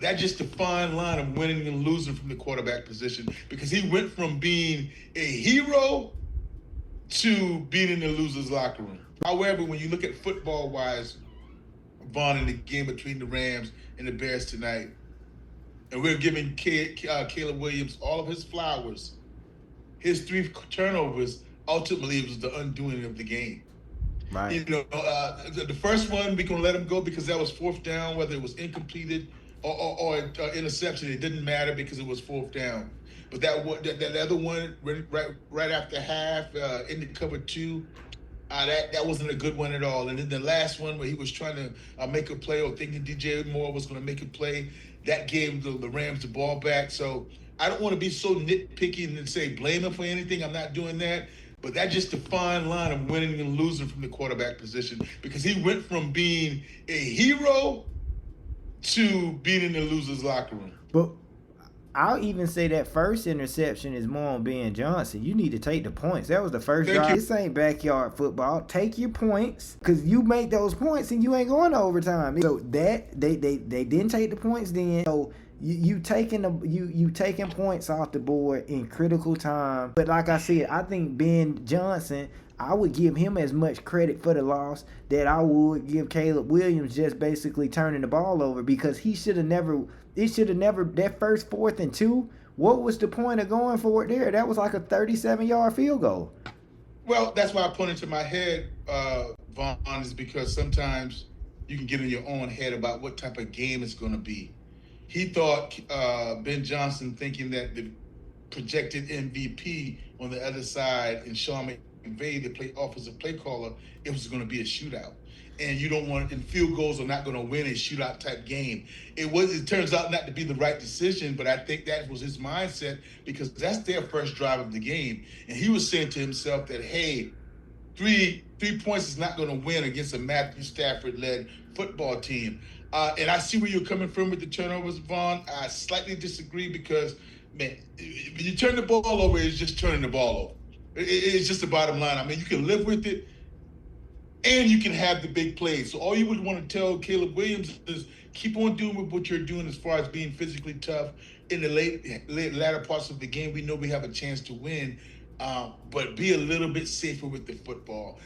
That's just the fine line of winning and losing from the quarterback position, because he went from being a hero to being in the loser's locker room. However, when you look at football wise, Vaughn, in the game between the Rams and the Bears tonight, and we're giving Caleb Williams all of his flowers. His three turnovers ultimately was the undoing of the game. Right. The first one we can let him go because that was fourth down, whether it was incompleted or interception. It didn't matter because it was fourth down. But that other one right after half in the cover two, that wasn't a good one at all. And then the last one where he was trying to make a play or thinking DJ Moore was going to make a play, that gave the Rams the ball back. So I don't want to be so nitpicky and say blame him for anything. I'm not doing that. But that's just the fine line of winning and losing from the quarterback position, because he went from being a hero to being in the loser's locker room. But I'll even say that first interception is more on Ben Johnson. You need to take the points. That was the first drive. This ain't backyard football. Take your points, because you make those points and you ain't going to overtime. So that they didn't take the points then. So you taking points off the board in critical time. But like I said, I think Ben Johnson, I would give him as much credit for the loss that I would give Caleb Williams just basically turning the ball over, because he should have never. It should have never, that first 4th and 2, what was the point of going for it there? That was like a 37-yard field goal. Well, that's why I pointed to my head, Vaughn, is because sometimes you can get in your own head about what type of game it's going to be. He thought, Ben Johnson, thinking that the projected MVP on the other side and Sean McVay, the offensive play caller, it was going to be a shootout. And you don't want, and field goals are not going to win a shootout type game. It turns out not to be the right decision, but I think that was his mindset, because that's their first drive of the game. And he was saying to himself that, hey, three points is not going to win against a Matthew Stafford-led football team. And I see where you're coming from with the turnovers, Vaughn. I slightly disagree, because, man, when you turn the ball over, it's just turning the ball over. It's just the bottom line. I mean, you can live with it, and you can have the big plays. So all you would want to tell Caleb Williams is keep on doing what you're doing as far as being physically tough in the latter parts of the game. We know we have a chance to win, but be a little bit safer with the football.